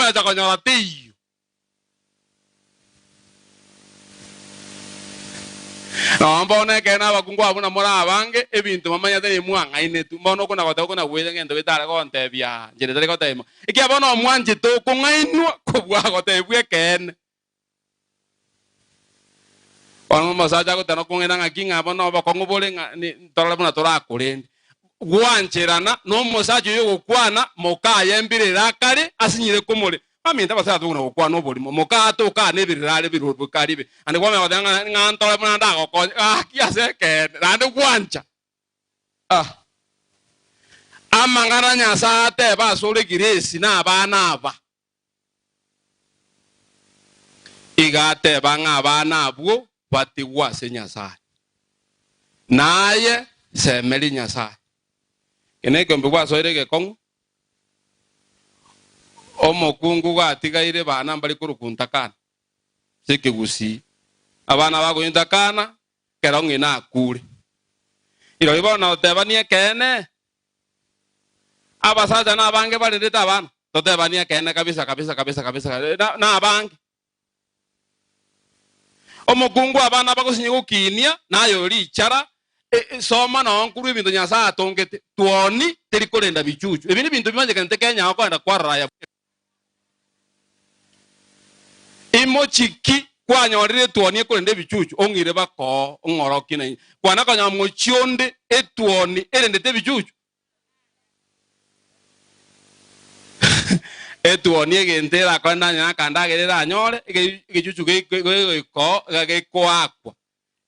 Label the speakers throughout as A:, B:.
A: mwana chakonyora tiyo. Mbona kena bakungu abuna mora abange ebintu mamanya tene mwanga inetu mbona kuna gote kuna gwele ngendo bitara konte bya njere tare gote mo iki abona omwanje to kungainwa kubwa gote bwe ken ono masaja gote no kungena ngakinga abona bakongo bole ni tola buna tora kulendi gwancherana no mosaje yo gukwana moka yembire rakare asinyire kumure aminda basara tuguna gukwana obuli moka to ka nebirare birubu karibe ande kwa me ngantola buna ndago ko kiaseke rande gwancha amangana nyasa te basore giresi na abana aba igate banga abana abwo batigwa se nyasa naye semeli nyasa ene kombe kwa soire ke kongo omokungu gatigaire bana mbali kurukuntakana sikigusi abana bagointakana kerongi na akure iro ibona otebanie kene abasaja na bange bali ndeta bana totebanie kene kabisa na abange omokungu abana bagosinye gukinia nayo lichara soma na onkuru ibintu nyasa atongete tuoni teri kolenda bichuchu ebini bintu bimanje kente Kenya akwenda kwaraya imochiki kwanyorire tuoni kolenda bichuchu ongire bako ngoroki na kwana kanya mochionde etuoni erendete bichuchu etuoni egentera kwenda nya kandagerera anyore egichuchu ko akwa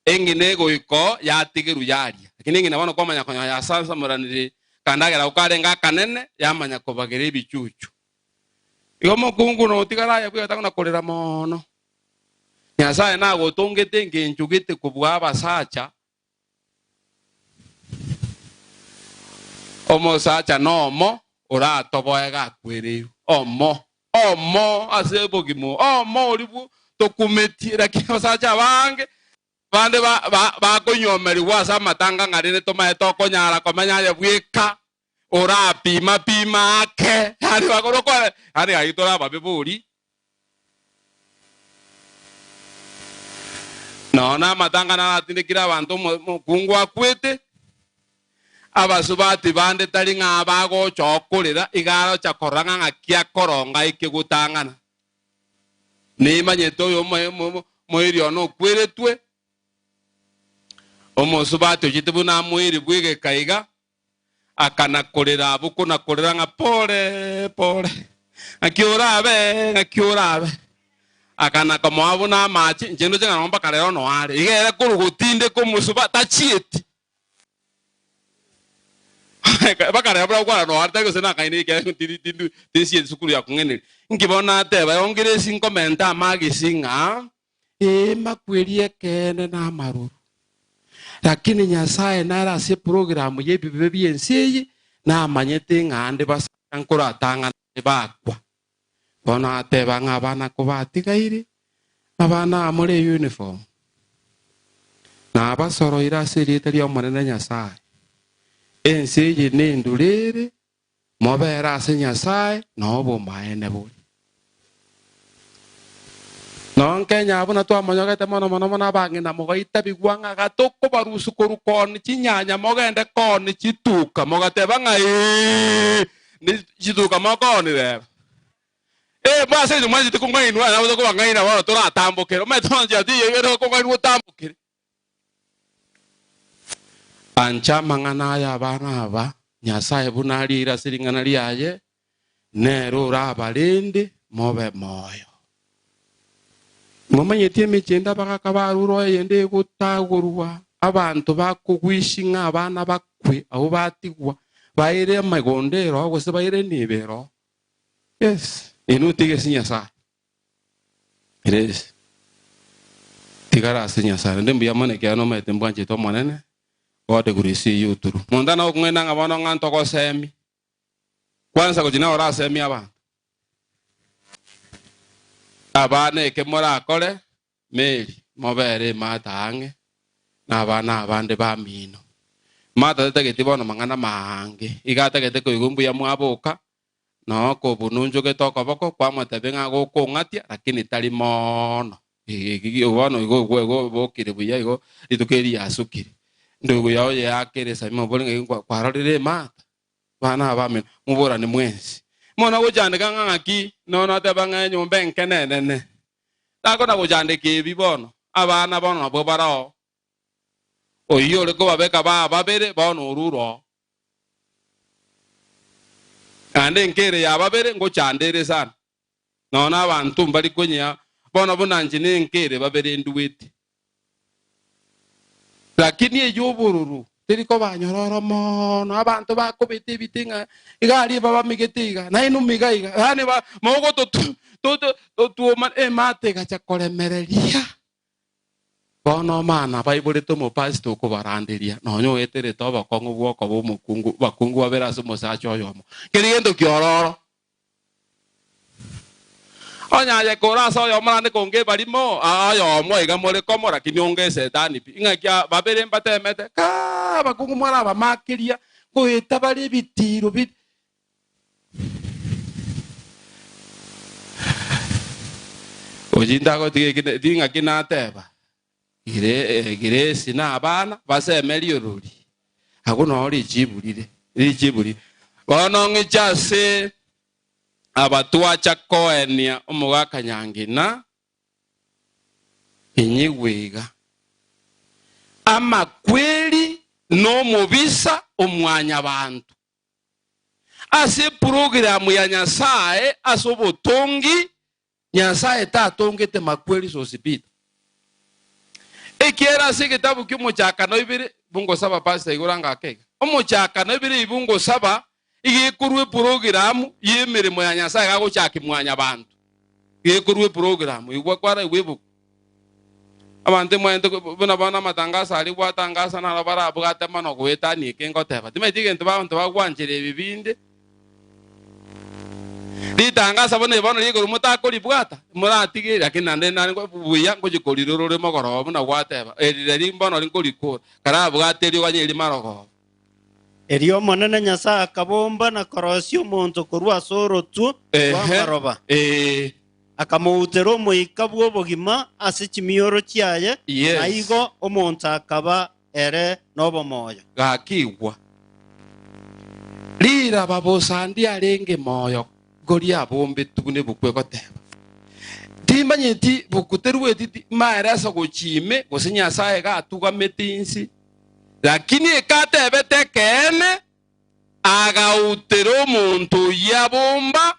A: engine goiko yatigiru yaria lakini ngine bano komanya konya ya sansa muranire kandagera ukarenga kanene yamanya kobagere ibicucu igomo kungu no tigara ya kwita kuna kolera mono nyasaye na gotongete ngenjugite kubwa abasacha omo sacha nomo ora toboega kwere omo asebogimo omo olibu tokumetira kibasacha bange bande ba konyomeri wasa matanga ngarine toma etoko nyara komanya ya bweka ora pima ake ari bagoroko ari aitora babeburi na matanga na atindikira abantu mukungwa kwete abasubati bande tali ngabago chokolera igaro chakoranga ngakia koronga ikigutangana nimanyeto yo moiri ono kweretwe omosubato jitibu na mwiri bwige kaiga akana kolera buko na kolera nga pole akiurabe akana komabu na machi njendo jenga nomba kalero no are igere kurugutinde ko musuba tachieti bakare abra kwa no arte ko sena kaini ke tindu tisi sukuru ya kungene ngibona teba ongire sin komenta magisinga makwerie kene na maruru lakini nyasaye nara se programu ye bibe biensiye na manyete ngande basankura tanga bakwa bona teba ngabana ko batigaire abana amore uniform na basoro ira serita lyo monene nyasaye ensiye nendulere mobera se nyasaye no bo maene buli non Kenya abuna to amanyogete mono bangina mogaita bigwanga gatoko barusu korukoni chinyanya mogende koni chituka mogateba ngai ni chituka mogoni re base ni mwanji tukungainwa na ko bangaina wa to ratambokero metonje ati yero ko ngainwa tambokere ancha mangana ya bana aba nyasaye bunali ira siringana liaye nero rabalende mobe moyo Mama michenda bakakabaruro yende gutagurwa abantu bakugwishinga abana bakwe aho batigwa baire magondero aho se baire nibero yes inutige sinyasa eres tigara sinyasa ndembu yamane ke ano mete mbanje to monene ode gurisi yuturu mondana okungena ngabana nganto ko semi kwanza ko jina ora semi abantu abane ke mora kole meri mobere matange na bana abande bamino mata tete bono mangana mange igata kete ko igumbu ya mwaboka no ko bununjo ke toko boko kwa matabenga go ko ngatia lakini tali mono igono igo bokire buya igo itukeri asukiri ndugu yao yakere sami bolinga kwa rorire mata bana abame mubora ni mwenzi mona go jande ngaki no na tabanga nyombe nkenene tako na go jande ke bibono abana bono bo barao oyo le ko babeka babere bono ururo ande nkere ya babere ngo chandere sana nona abantu mbali kwenye bona bunanje ne nkere babere nduwete lakini ejo bururu teriko banyororo mono abantu bakobete bitinga igari baba migetiga na inu migaiga hani ba mogo to mate gacha kolemereria bono mana baibule to mo pastor ko baranderia no nyo etere to bakongo bwoko bo mukungu bakungu abera so mosacho yomo kiriendo kiororo onya ya koraso yo mane konge barimo ayo mo iga mole komora kinonge setani inga kya babere mbatemete ka bakungu mwana bamakiria ko etabali bitiro bit ojinda ko tinga kinateba gire sina abana basemeli oruri aguno ori jiburi bono ngichase abatwacha koenia omugaka nyangina inyigwiga ama kweli no mubisa omwanya abantu ase program ya Nyasaye asobotongi Nyasaye tatongete makweli sosipita ekiera se kitabu cy'umucyaka no ibiri bungo saba pastor iguranga akega umucyaka no ibiri bungo saba igikurwe program yemeremo ya Nyasaye gago cyakimwanya abantu igikurwe program igwa kwara igwebu abante mwende bana bana matangasa ali bwatangasa na bara bwata mano gwetani kengo teba timetige ntuba bagwanjire bibinde litangasa bone bono ligoro mutakori bwata muratige lakini nande nani ko buya ngo gikoriro rore mogoro buna gwateba erire mbono linkoriko kara bwateri wanyeri marogo
B: Erio monene Nyasaye akabomba na korosio monto korwa soro tu kwa maroba akamuutero muika bwobogima ase chimioro chiaye na igo omonto akaba ere nobo moyo
A: gakigwa lira babosandi arenge moyo goria bombe tugune bukwe goteba timanyeti bukuterwe titi maerasa gochime gose Nyasaye gatuga metinsi lakini ekatebete kene agautero muntu yabomba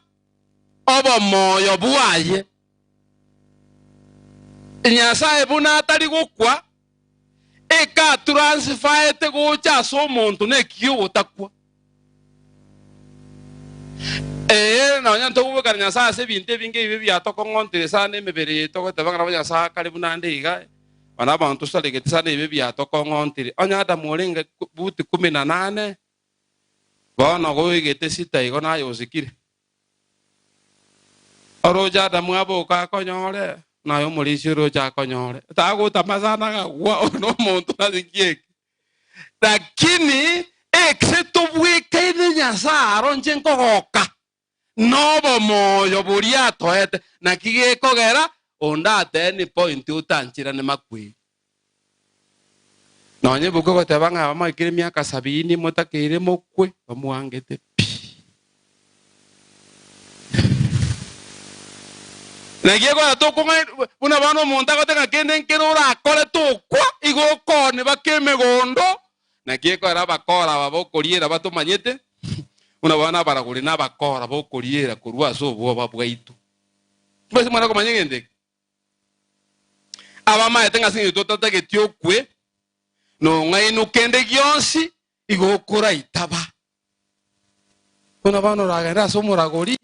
A: obo moyo bwaye Nyasaye buna atari gukwa eka transferte gocha so muntu nekyo otakwa na nyanto ubukana Nyasaye se binte binge bibi byatoko ngontere sana emebere toko tabanga Nyasaye kali buna ndiga bana bantu sale getsa bibi byatoko ngontere onya Adamu orenga buti 18 bana go igete sita igo na yosikire oroja Adamu aboka konyore na yo mulisi roja konyore tago tamazana ga wa no muntu nazikieke lakini exceto bweke ni Nyasaye aronje nkogoka nobo moyo buria toete na kigekogera ondate ni point utanchira ne makwi nonye buko gotebanga bamakire myaka 70 mutakire mukwe bamwangete nagiego atokunga buna bano monta gotenga kende nkirura akore tukwa igokone bakeme gondo nagiego ara bakora babokoriera batumanyete una bana para kuri nabakora bokoriera kurwa so bo babwaitu bese mwana komanyegende abama etenga sinyo totata getiokwe no ngainu kende gionsi igokora itaba una bana ragera so muragori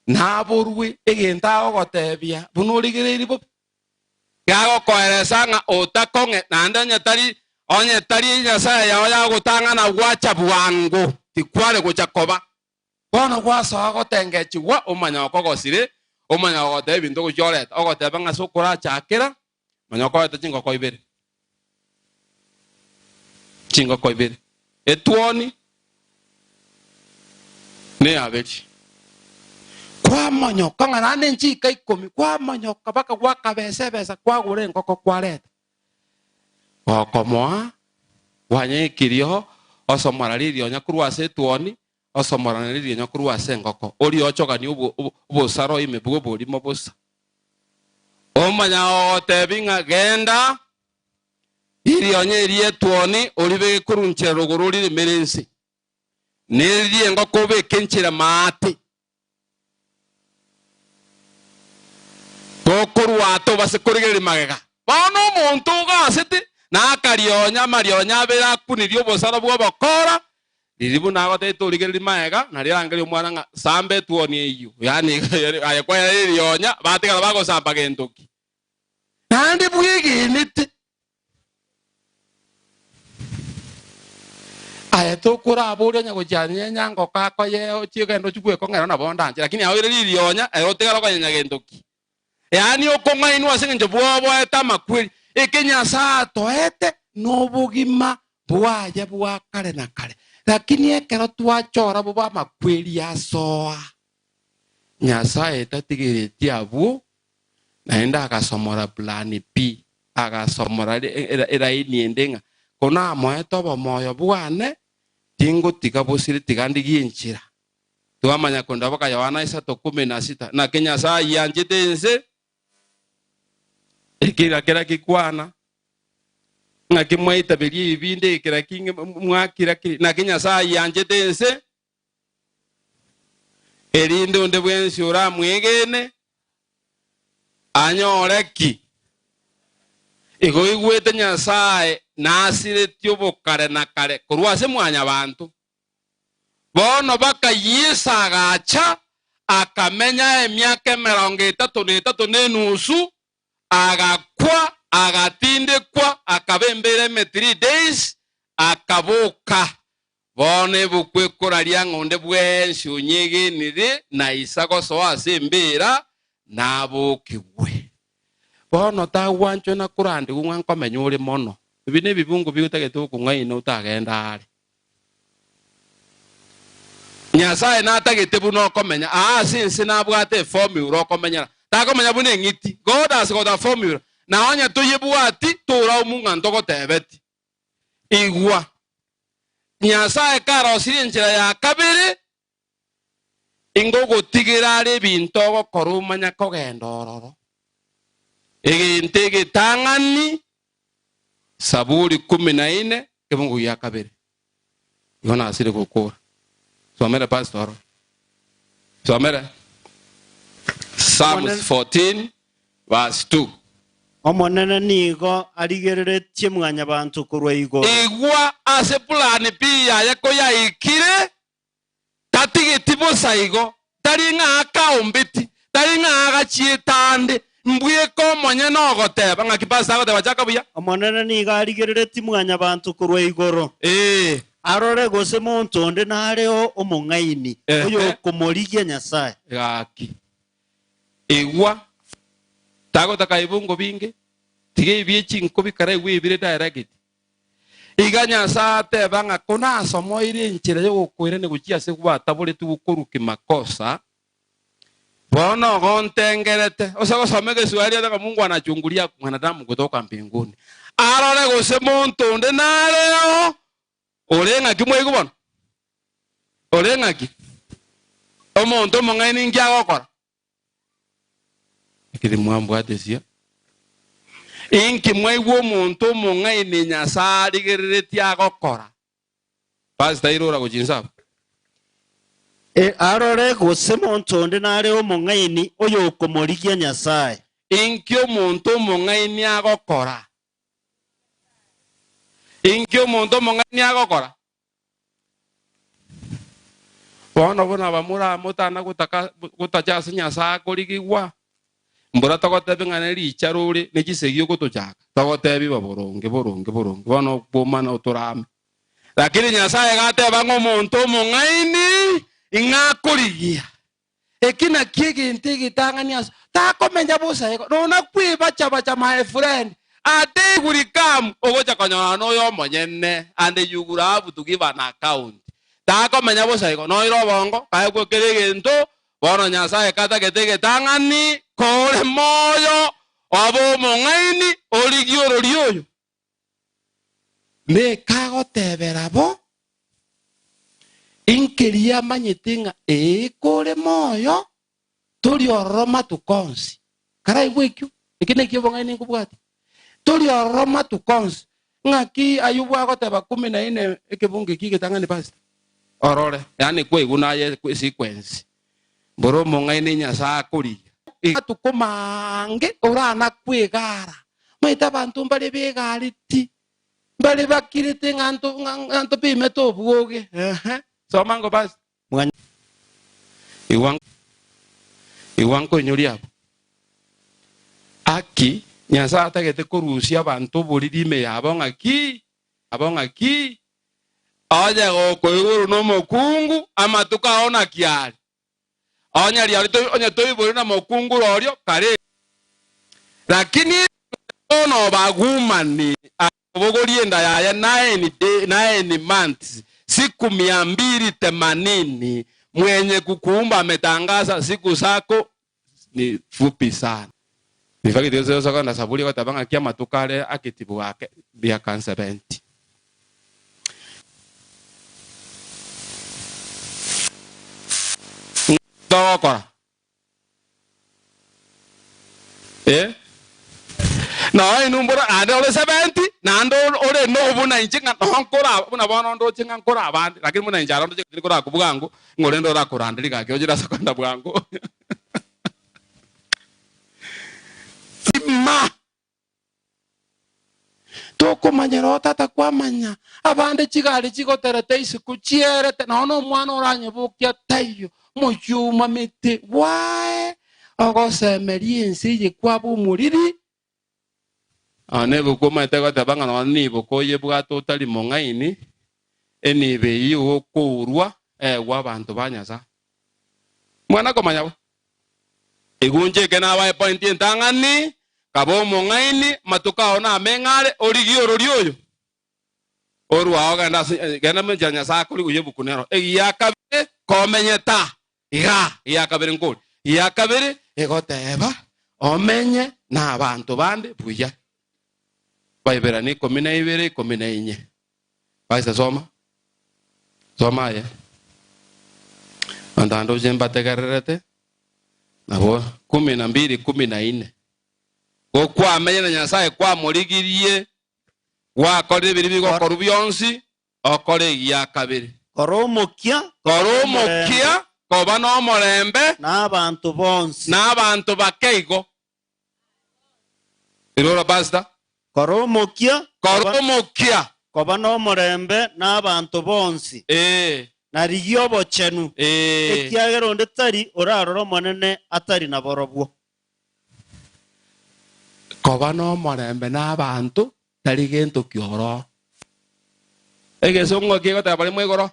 A: naborwe egenta ogotebia bunurigireiri bo gago koeresa nga otakonge nandanya tari onye tari Nyasaye yao ya gutanga na gwacha bwangu tikwale gochakoba bona gwasa gotengechi wa omanya okogosire omanya ogote bintu gochoreta ogote banga sokora chakera manya ogote chingo koibere etwoni ne abechi kwa monyoka ngana nenjika 10 kwa monyoka baka gwakabesebesa kwa gure ngoko kwareta okomoa wanyekirio osomora lirio nyakuru ase tuoni osomora lirio nyakuru ase ngoko ori ochogani ubusaro ime bwo bulimo busa omanya otebinga genda irio nyerie tuoni oribe kurunchira ruguru liri merensi niririe ngoko bekenchira maati gokorwa ato base kurigeri magega bono omonto gasete na karionya marionya bera kunirio bosara bwo bakora riribu nago teturigeri magega na rirangeri omwana nga sambe tuoni eyo yani ayekwa rionya batigara bago samba gentoki nandi bwiginite ayetokura aburia nyago janye nyango kako yeo chigendo chukwe kongera na bondanche lakini awire rionya ayotigara ko nyagentoki yani okongainu asenje bwobo etama kweli ekenya saa toete nobugima bwaje bwa kare na kare lakini ekero twachora bwa makweli asoa Nyasaye tatigireti abu naenda akasomora plan B akasomora era iniendenga kona moeto bomoyo bwane tingo tikabosire tigandigie nchira twamanya konda baka Yohana 3:16 na Kenya saa yanjitense ikira kira kikwana na kimwaita beli ibinde ikira kinge mwakira kiri na Kenya saa yanjitense erinde onde bwensi ora mwegene anyoreki igo igwete Nyasaye nasire tyobokare na kare kurwase mwanya bantu bono baka yisagacha akamenya emyaka 33 n'enusu agakwa agatindekwa akabembere 3 days akaboka bone bukwe koraria ngonde bwensi unyegenire na isago soa sembera nabokigwe bono tawancho na kurandi gumwa nkomenya uri mono bine bibungu bigutagete kungaina utagenda ari Nyasaye natagete buno komenya sinse nabwate formula komenya takomenya bune ngiti God has got a formula na onya tuyibwati tura umunga ntoko tebeti igwa Nyasaye karo sirinjira ya kabiri ingogo tigirare bintogo korumanya kogendororo egentege tangani Saburi 14 kebungu ya kabiri yona asire kokora somera pastor somera Psalms 14 verse 2
B: omonene nigo arigereretie mwanya bantu kurwa igoro
A: igwa ase plan pia yako ya ikire tatigitibo saigo taringa akaombiti taringa agachietande mbwie ko monye no goteba ngakipasa goteba chakabuya
B: omonene nigo arigereretie mwanya bantu kurwa igoro arore gose muntu onde nareo omongaini oyo komorigia Nyasaye
A: gaki igwa tago takaibungo binge tige ibiechi nkobi kare wibire direct iganya sate banga kona somo ire nchire yo kwire ne guchia se kwa tabule tu kuruki makosa bono gontengerete osago somege swali ata Mungu anachungulia mwanadamu kutoka mbinguni arore gose muntu onde nareo olenga kimwe kubona olenga ki omuntu mongaini ngya gokora kiri mwambo atesia inki mwaigwo muntu mongaini Nyasaye gerereti agokora pastor irora kuchinsaba
B: arore gose muntu onde nare omongaini oyo komorigia Nyasaye
A: inki omuntu mongaini agokora inki omuntu mongaini agokora bono bona bamura mutana gutaka gutachasa Nyasaye kurigigwa mbura tagotebi ngane richaruri nikisegio gutuchaka tagotebi baboronge bono bomana uturame lakini Nyasaye gateba ngomuntu mongaini ingakurigia ekina kiginte gitangania takomenya busayiko nona kwiba chaba my friend ate gurikam ogocha kanyana no yo monyene ande yugura butugiba na account takomenya busayiko no iro bongo kae gwekere gento bono nyasaye kata gete tang'ani kore moyo obo mong'aini origio rioyo ne kagotebera bo inkeria manyitinga kore moyo turi oroma tukonsi karai bwekyo ikine kyo bong'aini nkubwati turi oroma tukonsi ng'aki ayubwa goteba 14 ekebunge kigetang'ani pastor orore yani kweguna ye sequence boro mong'aini nyasa kuri tukumange orana kwegara maita bantu mbali begariti mbali bakirite nganto pime to buoge somango bas iwan ko nyuri abo aki nyasa atagete kurusia bantu buririme yabo ng'aki aja go iguru no mokungu ama tukaona kiari onya toi buri na mokungu rorio kare lakini ono bagumani abogorienda yaya 9 months siku 280 mwenye kukuumba ametangaza siku zako ni fupi sana. Nifaki Yesu saka na saburi kwa tabanga kia matukale akitibu wake bia kansa 70. Tawakora. Na inumbura ade ole 70 na ando ole no buna inchinga nkora buna bono ndo chinga nkora abandi lakini muna injara ndo chikora kubugangu ngore ndo rakurandika kyojira sakanda bwangu ma toko manyero tata kwa manya abande chigari chigoterete isiku chierete nono mwana oranye bukia tayo mujuma mite wae ogosemerie nsije kwa bumuriri nebo kuma tego tabanga no nibo koye bwato tali mong'aini enibe yiwo kurwa wa bantu banyasa mwana komanya igunje kena wa point entangani kabo mong'aini matuka ona ameng'are origio rorioyo orwa oganda gena menjanya sakuri uyebukunero egiyakabire komenyeta iyakabire nkuri iyakabire egoteba omenye na abantu bande buya Baibera ni 12 14. Baisa soma ya. Andando jemba tegarerete. Nabo 12 14. Go kwa amenye na Nyasaye kwa murigirie wa kore biribi go korubyonsi okore ya kabiri.
B: Koromokia
A: koba no morembe
B: n'abantu bonsi
A: n'abantu bakeigo. Irora basta
B: Koromokia
A: koba
B: no morembe n'abantu bonsi na rigio bochenu ekiagero ndetari oraroro monene atari na borobwo
A: koba no morembe n'abantu tari gento kioro egesongo kigota bali mwegoro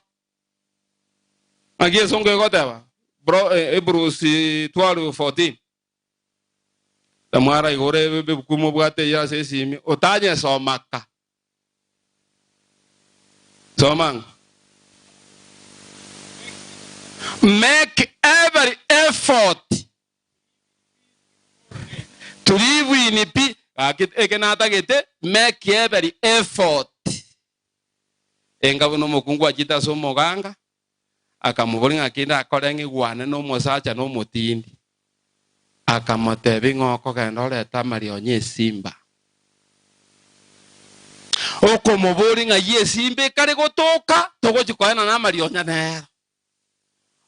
A: agesongo kigota bro Hebrews 12:14 Tamara igore bukumu bwate ya sesimi otanye somaka somang make every effort to live in peace ekenata gete make every effort engabuno mukungu ajita somoganga akamuburinga kinda akorengi gwane no mosacha no mutindi akamotebi ng'oko kenda oreta marionye simba okomobori ng'ayi esimba ekare gotoka togochikoena na marionya nero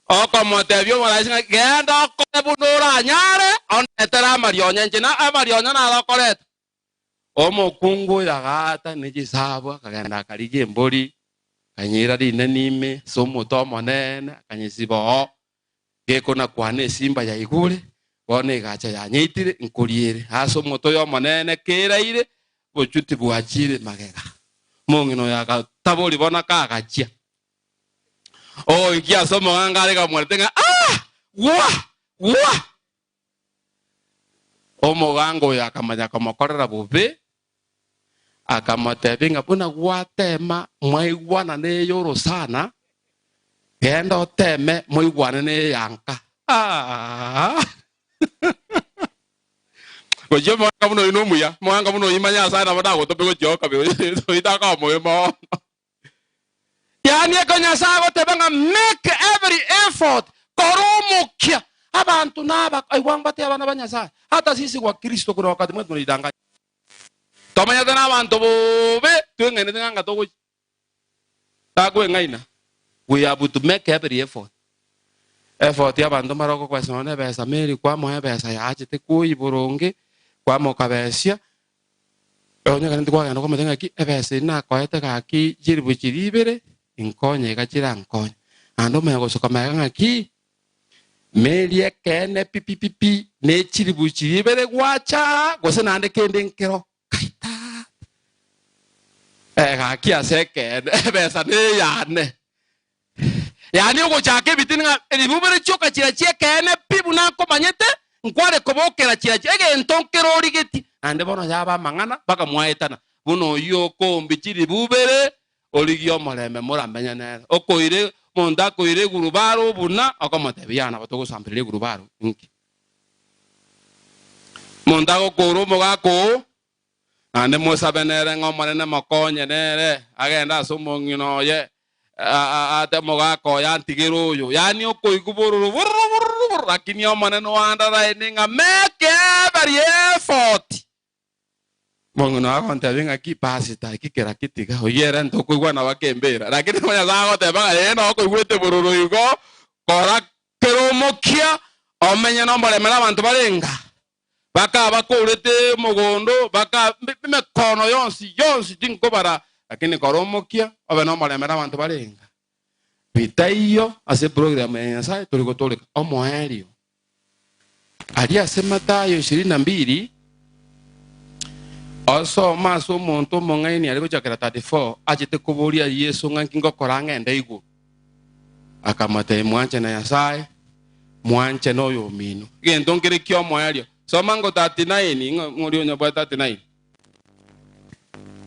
A: okomotebi omaraisi ng'a genda okore buna oranyare onetera amarionya nchina amarionya narokoreta omokungu yagata nechisabwa akagenda akarigia embori akanyira rine nime somoto omonene akanyisiba gekona kwana esimba ya igure bone gacha ya nyitire nkuriere aso moto yo monene keraire bochuti bwachire magega mongino ya tabori bona kagachia ikia somo ngare ga mwertenga wa omogango ya kamanya kamokorera bube akamatebinga buna gwatema mwaigwana ne yoro sana genda oteme mwaigwana ne yanka Oje mwanga muno ino muya, mwanga muno imanya sana bada go tobe go joka be so itaka mo mo. Yani ko nyasa go tebanga make every effort koromukia abantu naba aiwang bate abana banyasa hata sisi kwa Kristo kuna wakati mwetu tunidanganya. Tomanya tena abantu bobe twengene nganga to takwe ngaina. We have to make every effort. Effort ya bantu maroko kwa sone besa meri kwa mo besa ya achite kui buronge kwa mo kabesia. Onya kanti kwa ngano ko metenga ki ebesa na ko ete ka ki jiribu chiribere inkonye ka chirankonye. Ando me go soka mega ki meri kene pipipipi ne chiribu chiribere gwacha go se nande kende nkero kaita. Ka ki aseke ebesa ne yane. Yani uko chake bitinga elibubere choka chirachie kene pibu na ko manyete nkware kobokera chirachie ege entonkero origeti ande bono yaba mangana baka mwaetana buno yoko mbichiri bubere origio moleme muramenya nera okoire monda koire gurubaro buna akomotebiana batogo sampire gurubaro inki monda go koro mogako ande mosabenere ngomane na makonye nere agenda sumongino ye ate mogako ya ntigero yo yani okoiguburu lakini omaneno wandara eninga make every effort mongono akonte venga ki pasita ki kera kitiga oyera ntokoigwa na bakembera lakini monya zago te banga eno okoigwete bururu yugo kora keromokia omenya nombole mera bantu barenga baka bakorete mogondo baka mekono yonsi tinko bara lakini koromokia obe nombole mera bantu barenga bitaiyo ase program ya Nyasaye tulikotoleka omoerio alia se Matayo 22 also maso monto mongaini aliko chakera 34 ajite kuboria Yesu ngankingo koranga ndaigo akamate mwanche na Nyasaye mwanche no yo mino gendo ngire kyo moerio so mango 39 ngori onya bwa 39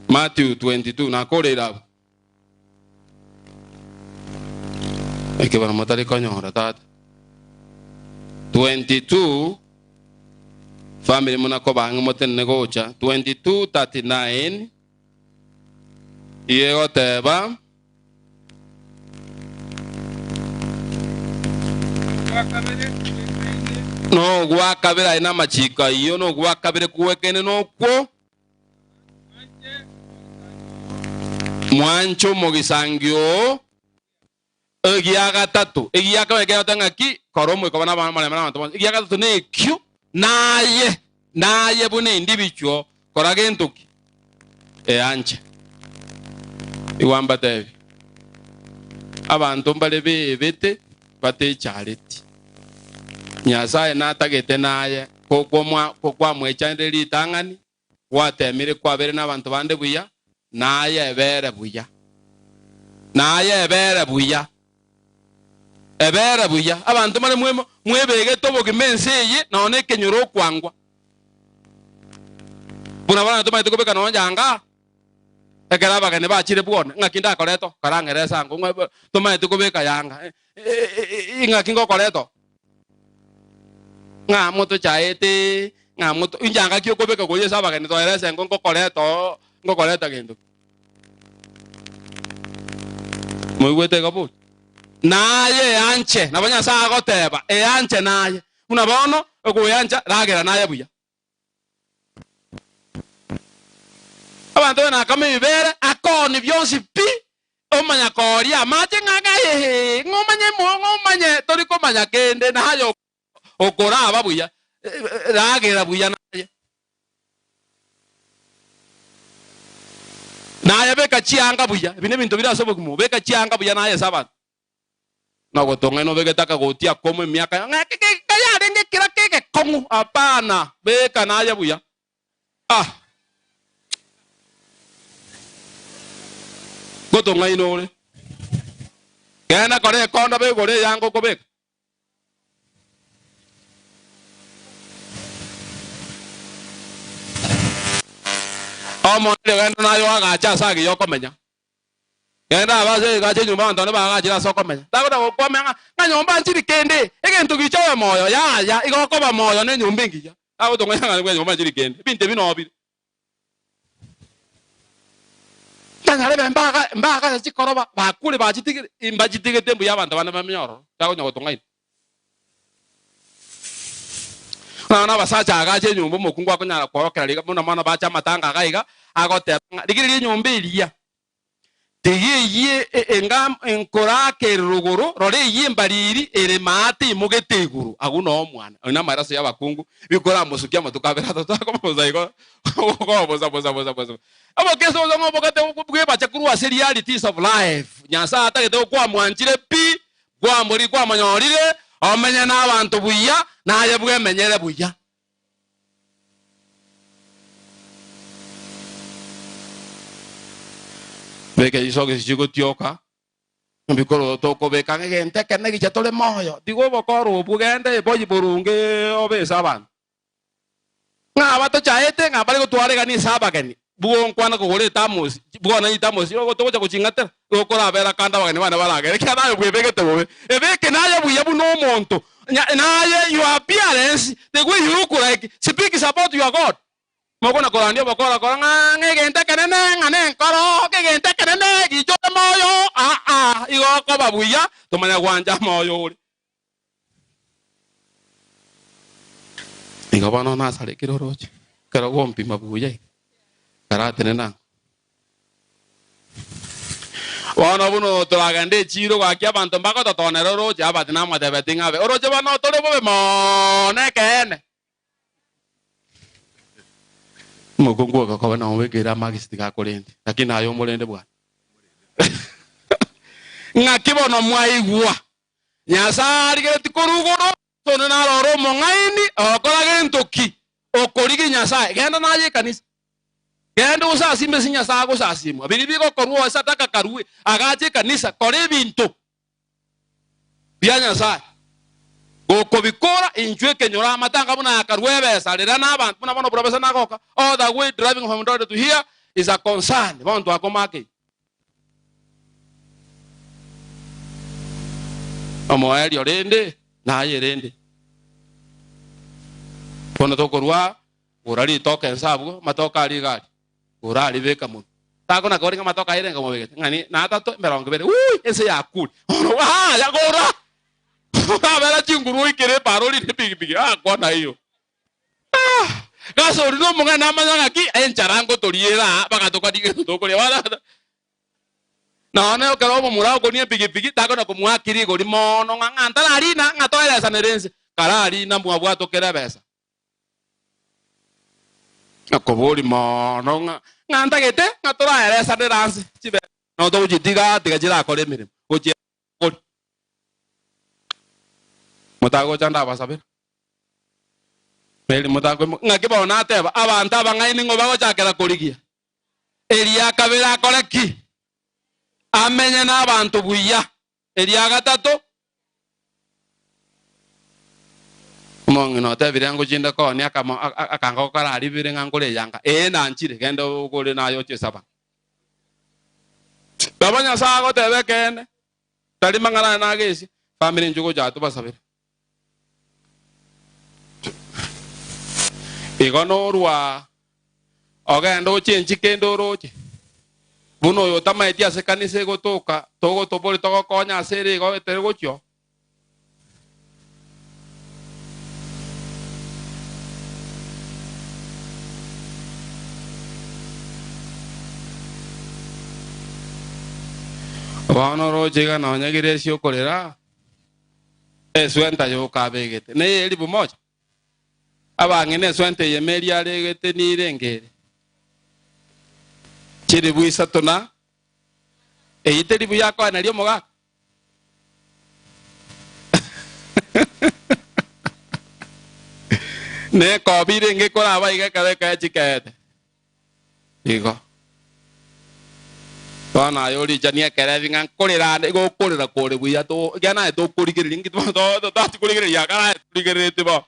A: Matthew 22 na korera eke bana matari kanyora tata 22 family muna ko bang moten negocha 22:39 iego teba no gwa kabira ina machika iyo no gwa kabire kuwekene no kwo mwancho mogisangio egiaga tatu egiaga wekeo tanga ki koromo ikobana bana bantu egiaga tatu ne kyu naye bune individual koragentuki anche iwamba tevi abantu mbale bete bate charity Nyasaye natagete naye kokwa mwechandeli tangani watemire kwabere n'abantu bande buya naye ebere buya abantu male mwebege toboke menseye naone kenyoro kwangwa buna bana to maite kobeka no njanga ekera bagane bachire bwone ngakinda koreto karangeresa ngo to maite kobeka yanga ingakingo koreto nga moto chaete nga moto njanga kyo kobeka goye sabagane to eresa ngo koreto gendo mwete kapo naye anche nabanya saa goteba anche naye unabono okuyancha ragera naye buya abantu na kama ibere akoni byonsi pi omanya koria mate ngaga ngomanye tori komanya kende nayo okora babuya ragera buya naye beka chianga buya bine bintu birasoboka mu beka chianga buya naye sabantu na gotonga no vegetaka gotia como miaka kaya renge kira keke kongu hapana beka naye buya gotonga inole kana kore konda be gore yango ko beka omo le gano nayo agacha sagi yo komenya Kenda base gache nyumba ntone ba gache soko me. Tago da kwa me nga nyumba nchiri kende. Ege ntugi chowe moyo ya igoko ba moyo ne nyumba ngiya. Tago to nga nyumba nchiri kende. Binte bino obi. Tangale mbaga chikoroba bakule bachitigire imbachitigire tembu yabantu bana bamyoro. Tago nyoto ngai. Na basacha agache nyumba mukungwa kunyara korokera liga muna mana bacha matanga gaiga agote digiri nyumba iliya. Tigiye engam enkora ke ruguru rore yimbariri ere mate mugete iguru aguno omwana ona maraso yabakungu bikora musukia matukabera totako mozaiko ko boza abo keso zo ngobokate bwe bacha kurwa realities of life nyasa atakete kwa mwanjire pi kwa muri kwa manyorire omenya n'abantu buya naye bwe menyere buya. Beke isoge sigo tioka mbikoro toko beka ngente kene gichatole moyo digo bokoro bugende boyi burunge obesa abantu nga bato chaete nga bali gutware gani saba gani buon kwana ko gore tamos buona itamos yo goto gocha kuchingata gokora bera kanda bagani bana barage kana bwebeke tebobe ebeke naye buya buno monto naye your appearance the way you look like speaks about your God. Mokona korandio bokora koranga ngente kenene ngane koro ngente kenene gicho moyo igoko babuya tumanya gwanja moyo uri igabano nasale kiroroche karo gompi mabuya karate nena wana buno tolagande chiro gwakia bantu mbako totonero roche abati na madebeti ngabe oroche bano tole bobe mone kene mugongo akakaba na wegera magisi gakorende lakini ayo mulende bwana ngakibono mwaigwa nyasari geti korugoro tone na roro mongaini okora gentoki okorigi nyasa genda naye kanisa genda usasime sinya sago sasimu abiribiko korwo sataka karue agache kanisa kore bintu bya nyasa goko bikora injwe kenyora matanga buna karwebesa rera n'abantu buna bono professor nagoka all the way driving from door to here is a concern bonto akomake omoeri orende na yerende bono tokorwa urari token sabu matoka ali gari urari beka mu tago na koringa matoka irenga mo beka ngani na tato merongo bere ese yakuli ya gora abera chinguru ikere paroli ne bigi kona hiyo gaso rino munga na manyanga ki encharango toriera bagatoka dige tokole wala na ne okero mo mura ko ni bigi tago na ko mwakiri go limono nganta la rina ngatoela sanerense karari na mwa tokera besa akoboli mono nganta gete ngatora era saneranse chibe no to jitiga tiga jira ko lemire oje mutago chanda basabira meli mutago ngakiba onateba abantu abangaini ngo bago chakera korigia elia kabira koreki amenye n'abantu buya elia gatatu mongi no tebire ngo jinda ko ni akanga okara ari bire ngangole yanga na nchire gendo gole nayo chesaba babanya sago tebe kene tali mangana na gesi family njugo jatu basabira igonorwa ogendo chenchi kendo roche buno yo tamaiti ase kanise gotoka togo topori togo konya asere go etere gocho bano roche ga no nyagire sio kolera esuenta yo kabegete ne elibu moja abangene swente yemeri aregete nirengere chiri buisa tona eiteri buya ko na lyo moga ne ko birenge ko aba ige kale ka chikete igo bana yori jania kere vingan kolera go kolera kole buya to gana to kurigere ngi to kurigere ya kana kurigere te ba.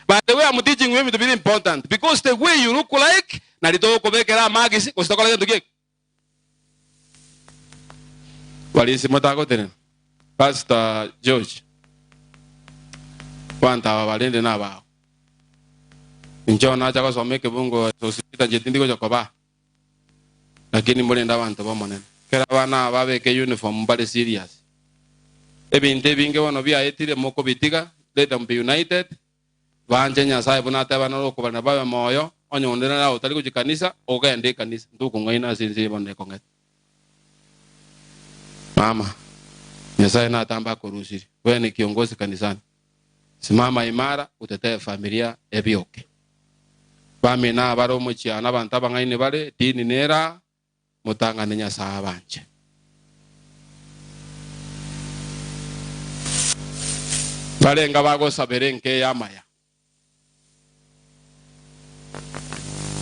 A: But the way I'm teaching women to be important because the way you look like na lito ko bekera magisi ko sitokola to get Walisi motako tenen. Pastor George. Wanta walende na bao. Njona chako some kibungo sosita jetindi ko jakoba. Lakini mulenda wantu bamonene. Kera bana babeke uniform bali serious. Ebinte binge wono bia etire moko bitiga let them be united. Banje Nyasaye bunate bana loko bana babe moyo onyondera na utali ku kanisa ogende kanisa nduko ngaina sinzi bane konget. Mama Nyasaye na tamba kurusiri. Wewe ni kiongozi kanisani. Simama imara utetee familia ebioke. Bami na baro muchia na banta bangaine bale dini nera mutanga ni Nyasaye banje. Bale nga bago saberenke yamaya.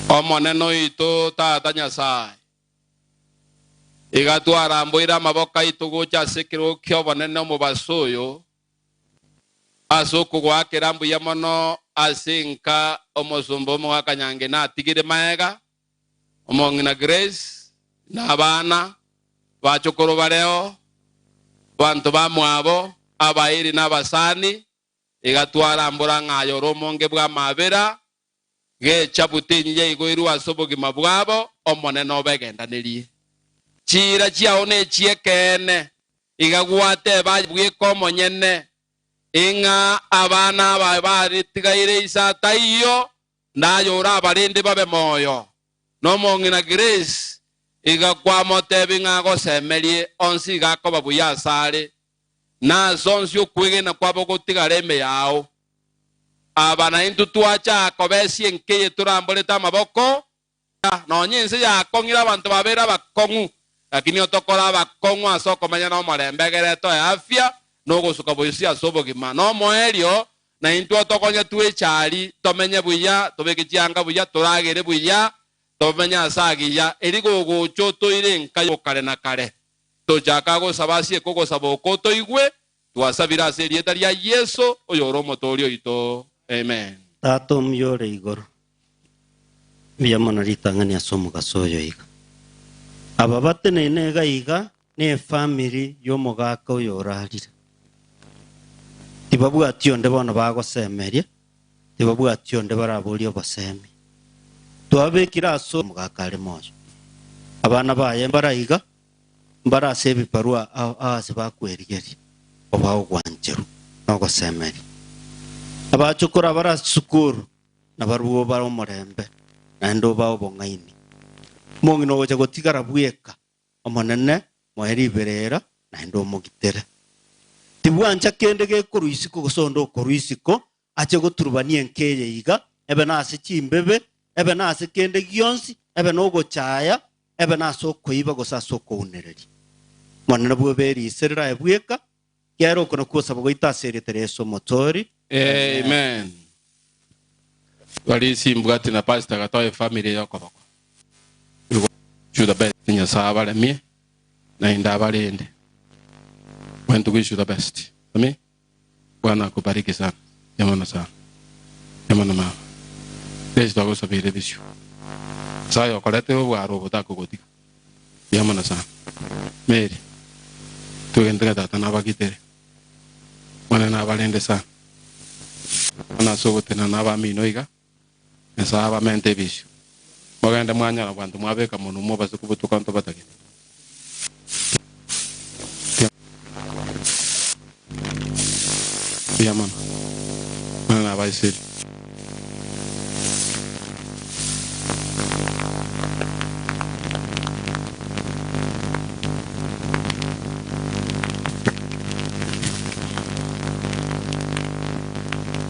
A: Omoneno ito tata Nyasaye. Igatwara mboira maboka ito gocha sekiro kyo bonene mu basoyo. Asoko gwakera mbuya mono asinka omosumbo mo akanyange na tigire maega omongina Grace na bana bachokoro bareo bantu bamwabo abairi na basani igatwara mbura ngayoro monge bwa mabera ge chabutinje igoiru asobogi mabwabo omone no begendanirie chira chiaone chiekene igagwate babwiko monyene inga abana babari tigaire isata iyo nayora abarinde babe moyo no mongina Grace igakwa motebi ngago semerie onsi gako babuya sare na sonsi okwege na kwabo gotigareme yao abana intu tuacha kobesi enkeye turamboleta maboko no nyense ya kongira abantu babera bakongu lakini otokora bakongu asoko manya no marembegere to afya no gosuka boyisi asobogi mano moerio na intu otokonya tuechari tomenye buya tobekichanga buya turagere buya tomenya sagiya erigo gocho toirenka yokare na kare tochaka go sabasie koko saboko toigwe twasabira serieta ria Yesu oyoro motorio ito amen.
B: Tato myore igoro biyamana ritangani asomo gasoyo iga ababate nega iga ne family yo mogaka oyorarire tibabu ationde bono bagosemeria tibabu ationde baraborio basemi twabekira aso mogakare moyo abana baye baraiga mbara sebi parua ase bakwerigeri obaho gwanjeru nogosemeri abachukura bara sukuru na baruo baro morembe na ndo bawo bongaini mongi no gocha gotigara bweka omonene moheri berera na ndo mogitere tibwancha kende ge kuruisiko gosondo kuruisiko ache goturubanie nkeye iga ebe na ase chimbebe ebe na ase kende gionsi ebe no gochaya ebe na so koiba gosaso kounereri monene bwo beri iserera ebweka kero kono kusaba goita serie tereso motori
A: amen. Walisi mbugati na pastor gatoe family yako bako you the best in sabale mie na inda balende want to wish you the best ami Bwana akubariki sana jamani sana jamani mama lezi dogo sabire bisho sayo kolete waro botako gotika jamani sana Mary tu entra tata na bakitere wana na balende sana ana sogote na naba minoiga nsaba mente bisho mogenda mwanya na bantu mwabeka muntu mo bazikubutuka nto batake ya mama na baisiri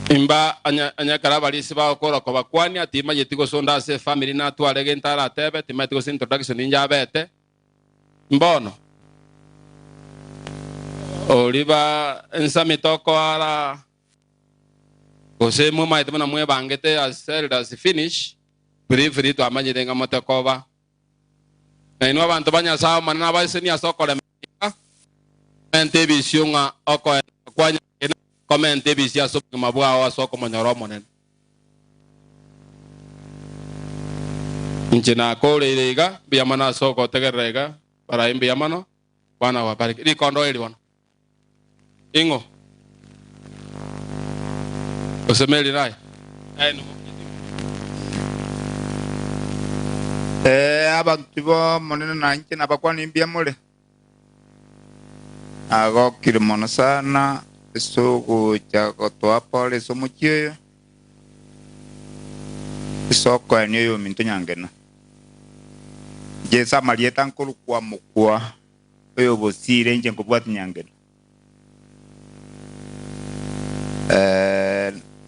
A: imba anya karabali siba okora ko bakwani atima yetigo sonda se family na twalege ntara tebe timetigo sin introduction ninja bete mbono oliba ensamitoko ara kose mu mai tena mu bangete as finish briefly to amanye denga motekoba na ino abantu banya sawa manana baise ni asokole mente bisionga oko kwanya Comment bisia so mabwa wa so ko monyoro monen injina ko leiga biamana so ko tegerega para imbiamano Bwana wabariki. Ni kondo eli wana. Ingo. Usemeli rai. Eno.
C: Abantu bo monene nanche nabakwa nimbia mole. Ago kirimono sana suku chako toa pole somuchio. Isoko enyo minto nyangena. Jesa marieta nkuru kwa mukwa. Oyo bosire nje nkubwati nyangena.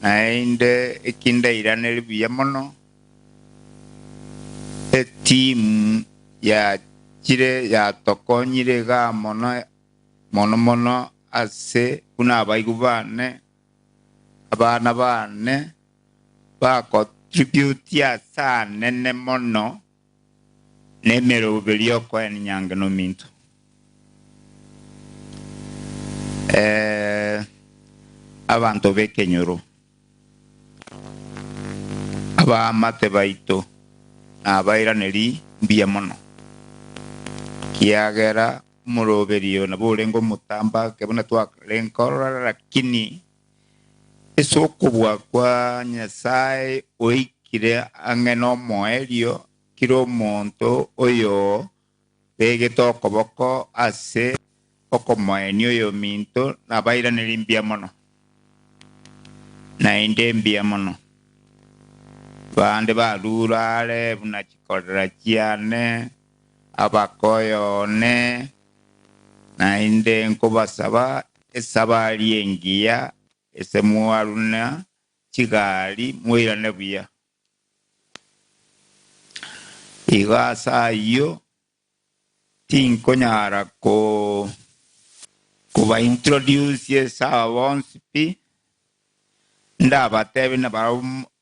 C: Nainde ikinde iraneli biya mono. Team ya chire ya tokonyire ga mono ase kuna abaigubane abana bane ba contribute ya sanene mono nemero belio kwa nyange no minto abantu bekenyoro aba mate baito abaira neri mbia mono kiagera muroberio na burengo mutamba kebona twa lenkora lakini esokubwa kwa Nyasaye oikire angeno moerio kiro monto oyo bege tokoboko ase okomoenio yo minto na baira neri mbia mono na inde mbia mono bande barurale buna chikorera chiane abakoyo ne na inde nkobasaba esabali engia esemuaruna chigali mwirane buya igasa iyo tinkonyara ko kuba introduce sabonsipi ndabatebe na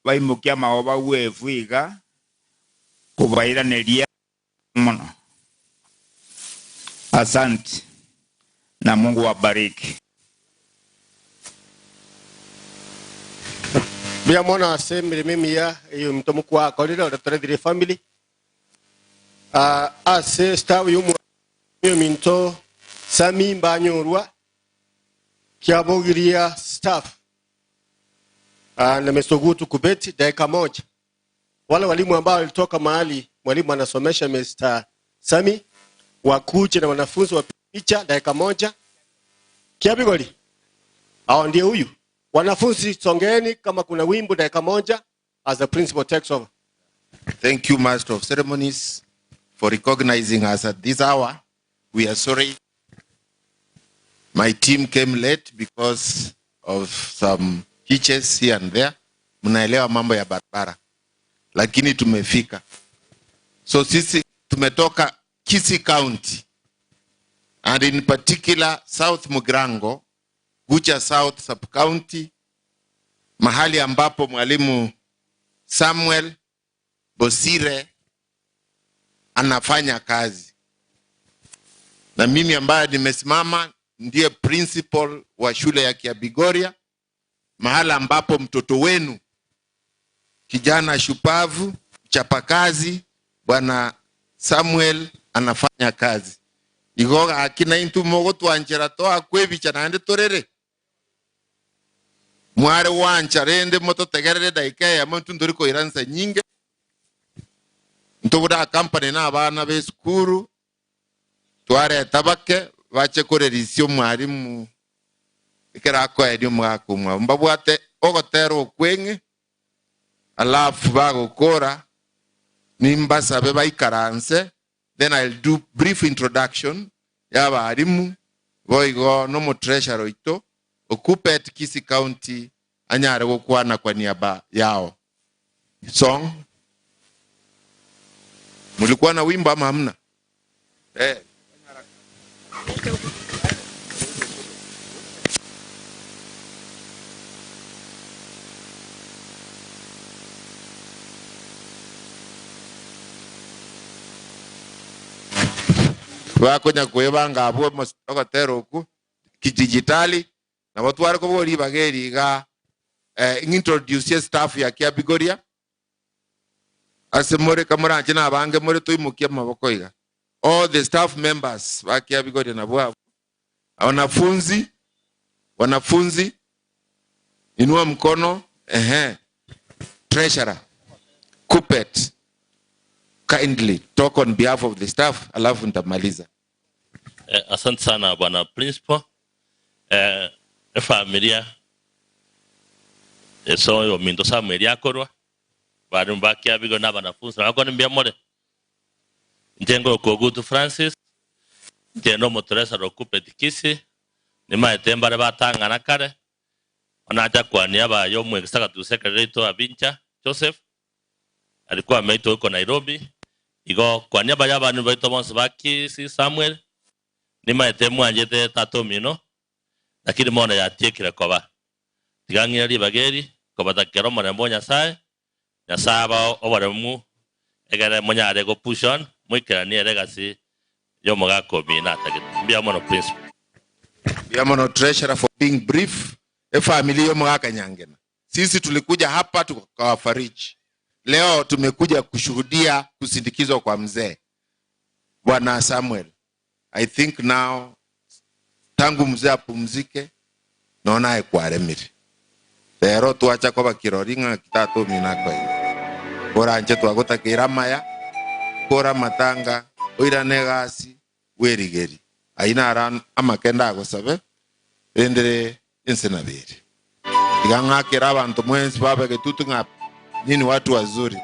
C: baimukia maoba wefu iga kubaira nelia mono. Asante na Mungu wabariki.
D: Bia mwana asembele mimi ya iyo mtomu kwa kolida odatore dire family. Ase stawi yumu minto Sami Mbanyorwa kiabogiria staff. Na mesogutu kubeti dakika moja. Wale walimu ambao walitoka mahali mwalimu anasomesha Mr. Sami wakuje na wanafunzi wa picha dakika moja. Kiabigoli. Hao ndiye huyu. Wanafunzi songeni kama kuna wimbo dakika moja as the principal takes over.
E: Thank you, Master of Ceremonies, for recognizing us at this hour. We are sorry. My team came late because of some hitches here and there. Mnaelewa mambo ya barabara. Lakini tumefika. So sisi tumetoka Kisii County. And in particular South Mugrango, Gucha South Sub-County, mahali ambapo mwalimu Samuel Bosire anafanya kazi. Na mimi ambaye nimesimama ndiye principal wa shule ya Kiabigoria, mahali ambapo mtoto wenu kijana shupavu, mchapakazi, Bwana Samuel anafanya kazi. Igoga akina intu mogo twanjera toa kwebicha nande torere. Mware wancha rende moto tegerere daika ya muntu ndoriko iransa nyinge. Ntobuda company na abana be skuru. Tware tabake bache korerisio mwarimu. Ikera ko edi mwako mwa. Mbabwate ogotero kwenge. Alafu bago kora nimbasa beba ikaranse. Then I'll do brief introduction. Yaba arimu boigo no mo treasurer ito Okupet Kisii County anyare wokwana kwa niaba yao. Song. Mulikuwa na wimbo ama hamna? Bakonya kwebanga abo mostokotero ku kijigitali na watu wale ko boli bageri ga introduce staff ya Kiabigoria asemore kamuranje na bange more toimukia maboko iga all the staff members wakia bigode na bwa wanafunzi inua mkono. Treasurer Kupet, kindly talk on behalf of the staff, alafu nitamaliza.
F: Asante sana bwana principal. Familia so yo mindo sa media korwa bado mbaki abigo na banafunzi wako ni mbiamore njengo Kogutu Francis njeno motoresa Kupet Kisi ni maetemba re batangana kare onaja kwani aba yo mwekisaka tu secretary to Abincha Joseph alikuwa ameitwa huko Nairobi igo kwani aba yabantu baito bonse baki si Samuel ni maetemu anjete tato mino lakini mona yatikire koba tigangiri bageri koba takero mona mbonya sai ya saba obaremu egere monya arego pushon mwikira ni eregasi yo mogako bina takitambia mono principal
E: bia mono treasurer for being brief. Familia yo mogaka nyangena, sisi tulikuja hapa tukawafariji. Leo tumekuja kushuhudia kusindikizwa kwa mzee Bwana Samuel. I think now tangu mzee apumzike naona kwa remiri pero tuacha kwa kiroringa kitatu minako bora nje twagota kiramaya bora matanga oira negasi werigeri aina aran amakenda agosabe endere ensenabiri iganga kira abantu mwenzi baba ketutu ngap nini watu wazuri.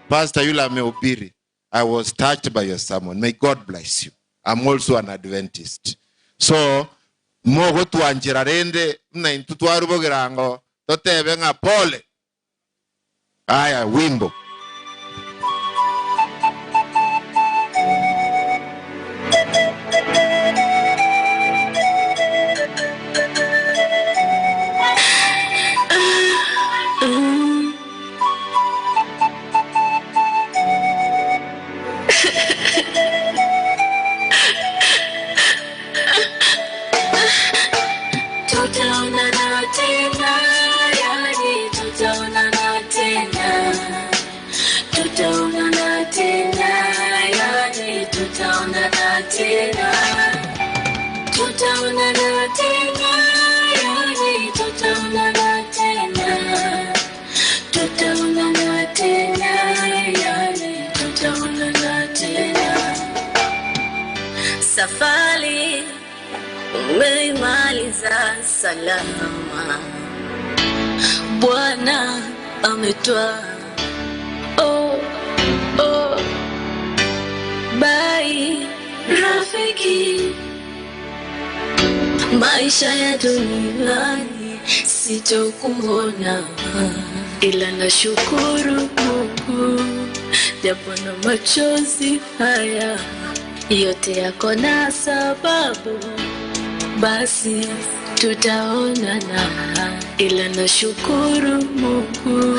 E: Pastor yule amehubiri. I was touched by your sermon. May God bless you. I'm also an Adventist. So mogo tuanjira rende na intutu arubogerango totebe nga pole. Aya wimbo.
G: Safari umeimaliza salama, Bwana ametwaa. Oh, oh, bye rafiki, maisha ya duniani sitokuona, ila nashukuru Mungu japo na machozi haya yote yako na sababu, basi tutaonana, ila nashukuru Mungu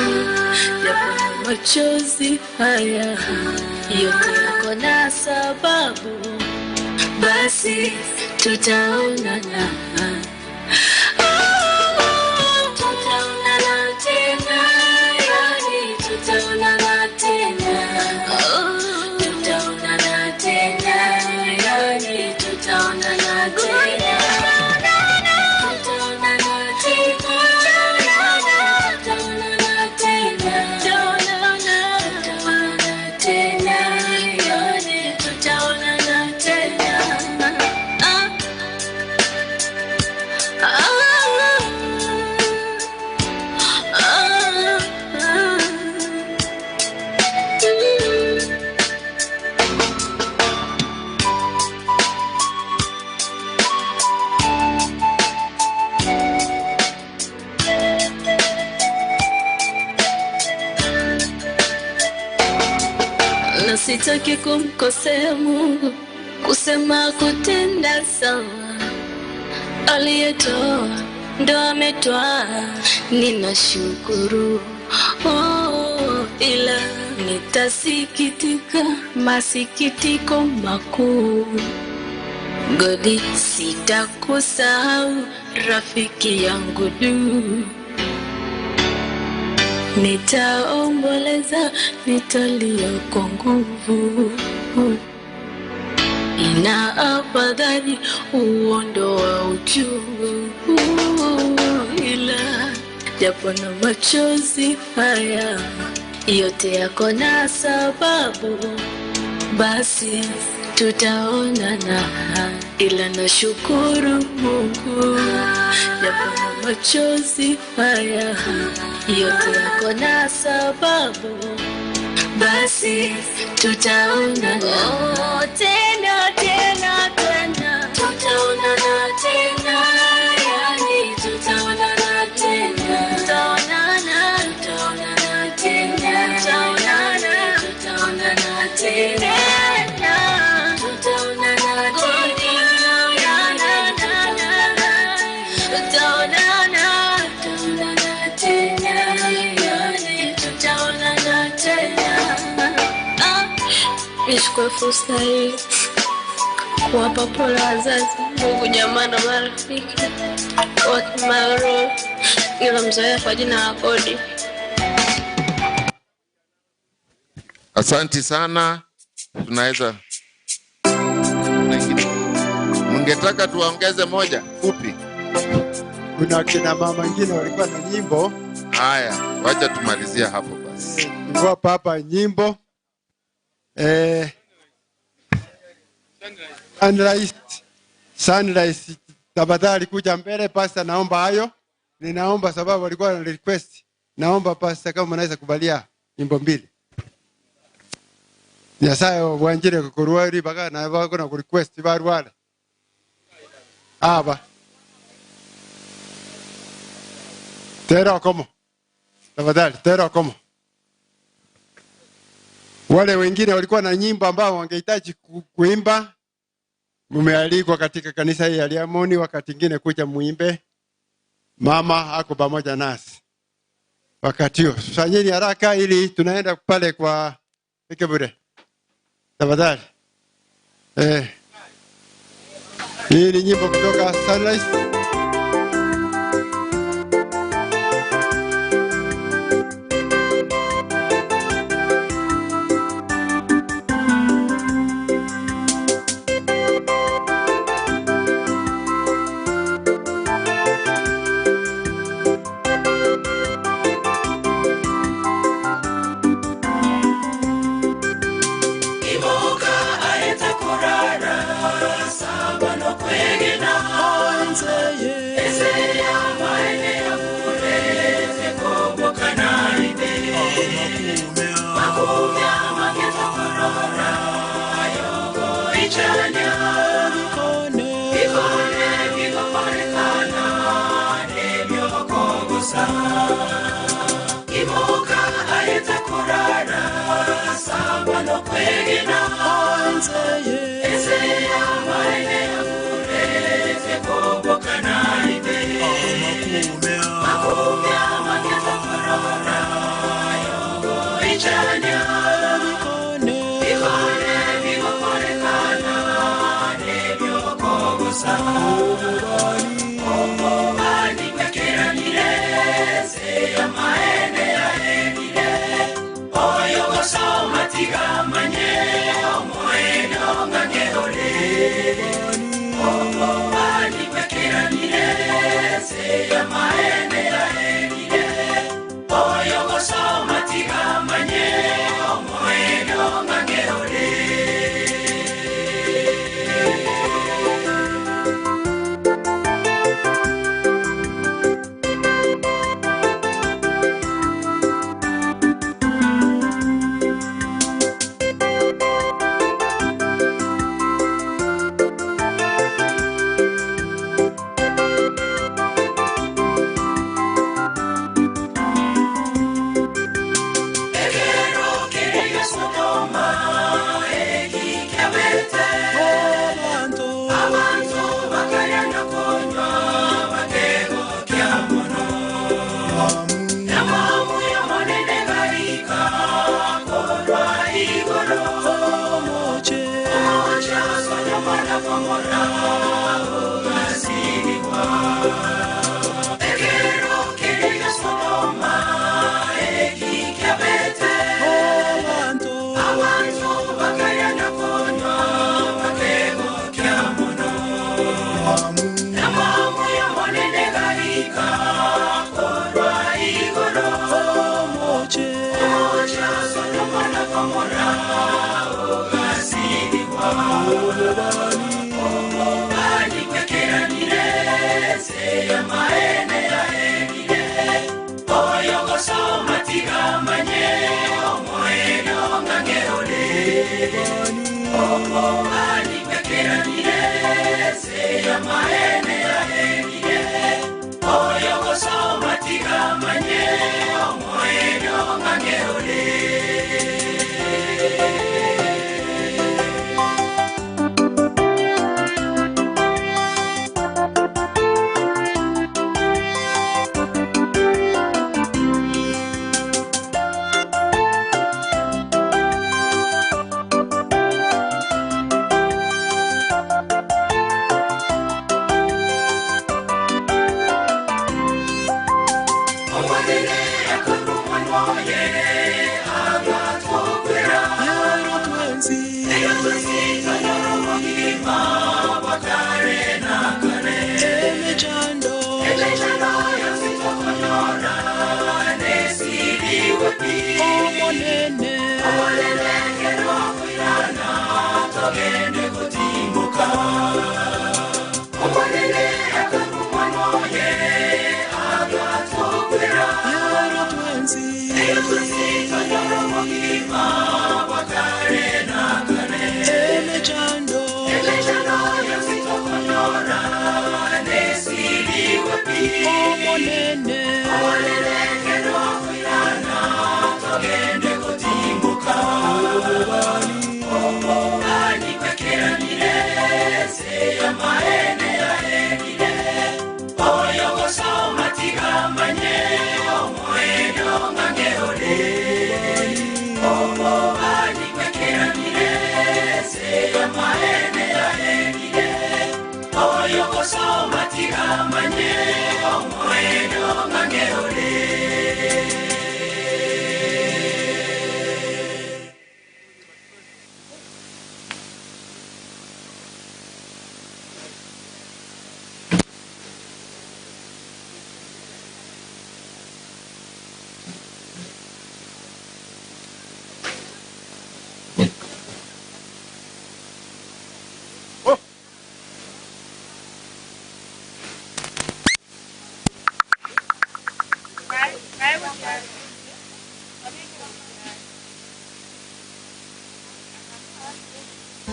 G: japo na machozi haya yote yako na sababu, basi tutaonana. Tutaonana tena, yani tutaonana tena. Tutaonana tena, yani tutaonana tena. Sitaki kumkosea Mungu, kusema kutenda sawa, aliyetoa ndo ametoa, ninashukuru. Oh, ila nitasikitika masikitiko makuu, Godi sitakusahau rafiki yangu du, nitaomboleza, nitalia kwa nguvu. ina afadhali uondoa uchungu, ila japo na machozi haya yote yako na sababu, basi tutaonana, ila nashukuru Mungu japo na machozi haya yote yako na sababu, basi tutaonana tena tena tena, tutaonana tena, yani tutaonana tena, tutaonana tena, tutaonana tena, Nishukue fursa hii kuwapa pole wazazi, ndugu, jamaa na marafiki wa Kimaro nilomzoea kwa jina la Godi.
E: Asante sana. Tunaweza mungetaka tuongeze moja fupi?
H: Kuna kina mama wengine walikuwa na nyimbo.
E: Haya, wacha tumalizia hapo basi.
H: Nilikuwa hapa nyimbo Sunrise tafadhali kuja mbele pasta, naomba hayo. Ninaomba sababu walikuwa na request. Naomba pasta kama mnaweza kubalia nyimbo mbili. Nyasayo wanjire kuruari baka na wako na request baru wale. Aba. Tero como. Tafadhali tero como. Wale wengine walikuwa na nyimbo ambao wangehitaji kuimba, mumealikwa katika kanisa hili ya Liamoni, wakati mwingine kuja muimbe. Mama ako pamoja nasi wakati huo. Fanyeni haraka ili tunaenda pale kwa Ekebure. Tafadhali. Hii ni nyimbo kutoka Sunrise.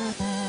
I: Bye.